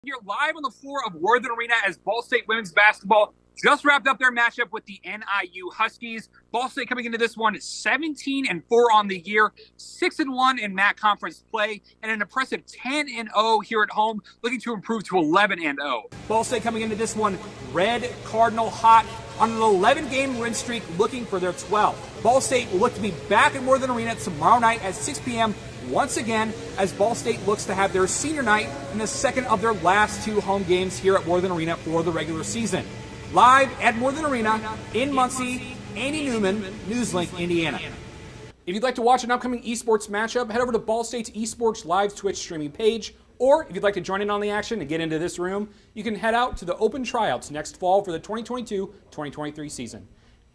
You're live on the floor of Worthen Arena as Ball State women's basketball just wrapped up their matchup with the NIU Huskies. Ball State coming into this one 17-4 on the year, 6-1 in MAC conference play, and an impressive 10-0 here at home, looking to improve to 11-0. Ball State coming into this one red Cardinal hot on an 11-game win streak, looking for their 12th. Ball State will look to be back at Worthen Arena tomorrow night at 6 p.m. once again, as Ball State looks to have their senior night in the second of their last two home games here at Worthen Arena for the regular season. Live at Worthen Arena in Muncie, Andy Newman, Newslink, Indiana. If you'd like to watch an upcoming esports matchup, head over to Ball State's esports live Twitch streaming page. Or if you'd like to join in on the action and get into this room, you can head out to the open tryouts next fall for the 2022-2023 season.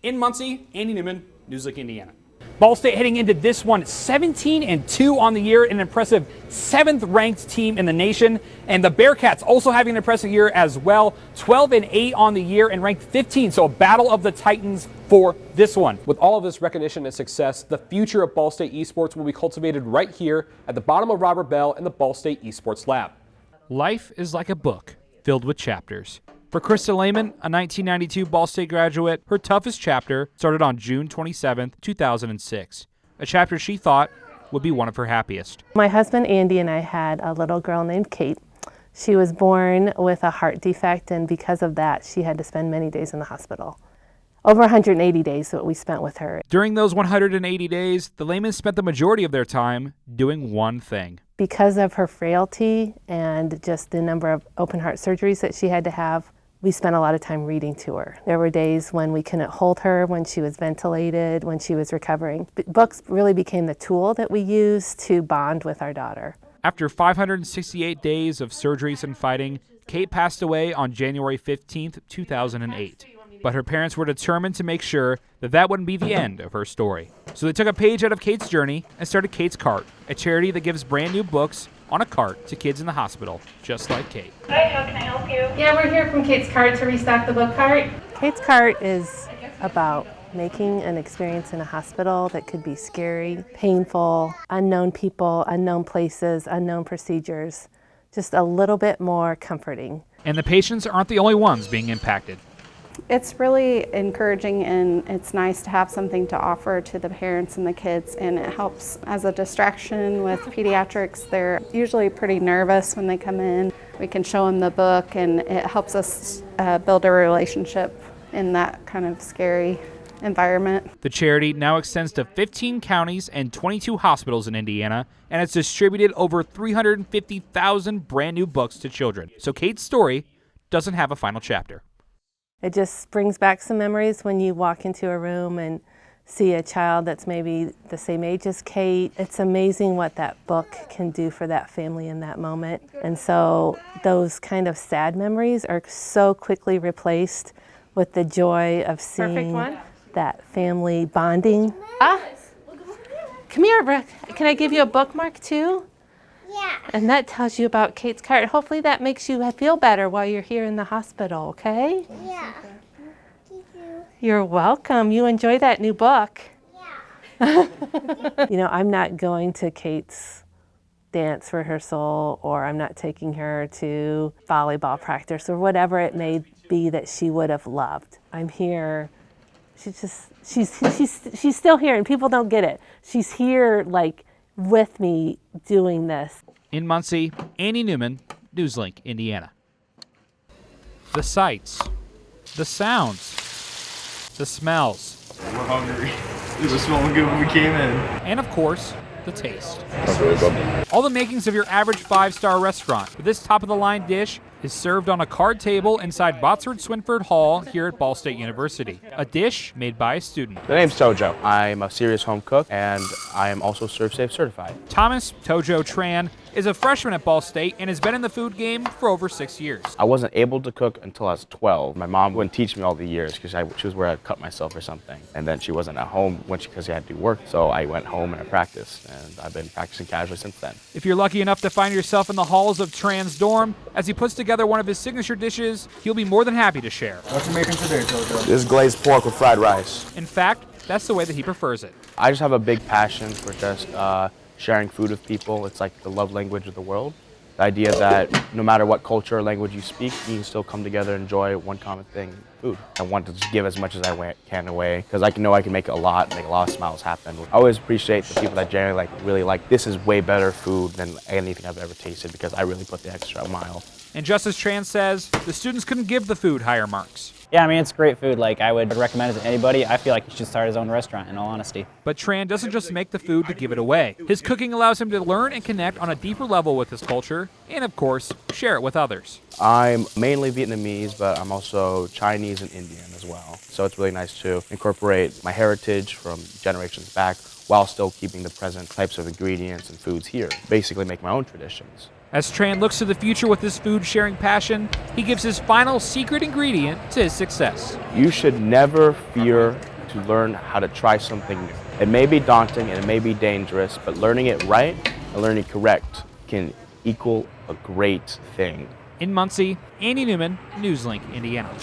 In Muncie, Andy Newman, Newslink, Indiana. Ball State heading into this one 17-2 on the year, an impressive 7th-ranked team in the nation. And the Bearcats also having an impressive year as well, 12-8 on the year and ranked 15. So a battle of the Titans for this one. With all of this recognition and success, the future of Ball State esports will be cultivated right here at the bottom of Robert Bell in the Ball State Esports Lab. Life is like a book filled with chapters. For Krista Lehman, a 1992 Ball State graduate, her toughest chapter started on June 27, 2006, a chapter she thought would be one of her happiest. My husband Andy and I had a little girl named Kate. She was born with a heart defect, and because of that, she had to spend many days in the hospital. Over 180 days that we spent with her. During those 180 days, the Lehmans spent the majority of their time doing one thing. Because of her frailty and just the number of open heart surgeries that she had to have, we spent a lot of time reading to her. There were days when we couldn't hold her, when she was ventilated, when she was recovering. Books really became the tool that we used to bond with our daughter. After 568 days of surgeries and fighting, Kate passed away on January 15, 2008. But her parents were determined to make sure that that wouldn't be the end of her story. So they took a page out of Kate's journey and started Kate's Cart, a charity that gives brand new books on a cart to kids in the hospital, just like Kate. Hi, how can I help you? Yeah, we're here from Kate's Cart to restock the book cart. Kate's Cart is about making an experience in a hospital that could be scary, painful, unknown people, unknown places, unknown procedures, just a little bit more comforting. And the patients aren't the only ones being impacted. It's really encouraging, and it's nice to have something to offer to the parents and the kids, and it helps as a distraction with pediatrics. They're usually pretty nervous when they come in. We can show them the book, and it helps us build a relationship in that kind of scary environment. The charity now extends to 15 counties and 22 hospitals in Indiana, and it's distributed over 350,000 brand new books to children. So Kate's story doesn't have a final chapter. It just brings back some memories when you walk into a room and see a child that's maybe the same age as Kate. It's amazing what that book can do for that family in that moment. And so those kind of sad memories are so quickly replaced with the joy of seeing that family bonding. Come here, Brooke. Can I give you a bookmark too? Yeah. And that tells you about Kate's Cart. Hopefully that makes you feel better while you're here in the hospital, okay? Yeah. Thank you. You're welcome. You enjoy that new book. Yeah. You know, I'm not going to Kate's dance rehearsal, or I'm not taking her to volleyball practice, or whatever it may be that she would have loved. I'm here. She's still here, and people don't get it. She's here, like, with me doing this. In Muncie, Andy Newman, Newslink, Indiana. The sights, the sounds, the smells. We're hungry. It was smelling good when we came in. And of course, the taste. That's really good. All the makings of your average 5-star restaurant. But this top-of-the-line dish is served on a card table inside Botsford Swinford Hall here at Ball State University. A dish made by a student. The name's Tojo. I'm a serious home cook, and I am also ServSafe certified. Thomas Tojo Tran is a freshman at Ball State and has been in the food game for over 6 years. I wasn't able to cook until I was 12. My mom wouldn't teach me all the years because she was worried I'd cut myself or something. And then she wasn't at home because she had to do work. So I went home and I practiced, and I've been practicing casually since then. If you're lucky enough to find yourself in the halls of Tran's dorm, as he puts together one of his signature dishes, he'll be more than happy to share. What you making today, Jojo? This is glazed pork with fried rice. In fact, that's the way that he prefers it. I just have a big passion for just sharing food with people. It's like the love language of the world. The idea that no matter what culture or language you speak, you can still come together and enjoy one common thing, food. I want to just give as much as I can away because I know I can make a lot of smiles happen. I always appreciate the people that generally really like, this is way better food than anything I've ever tasted because I really put the extra mile. And just as Tran says, the students couldn't give the food higher marks. Yeah, I mean, it's great food. Like, I would recommend it to anybody. I feel like he should start his own restaurant, in all honesty. But Tran doesn't just make the food to give it away. His cooking allows him to learn and connect on a deeper level with his culture, and of course, share it with others. I'm mainly Vietnamese, but I'm also Chinese and Indian as well. So it's really nice to incorporate my heritage from generations back while still keeping the present types of ingredients and foods here. Basically make my own traditions. As Tran looks to the future with his food-sharing passion, he gives his final secret ingredient to his success. You should never fear to learn how to try something new. It may be daunting and it may be dangerous, but learning it right and learning it correct can equal a great thing. In Muncie, Andy Newman, NewsLink, Indiana.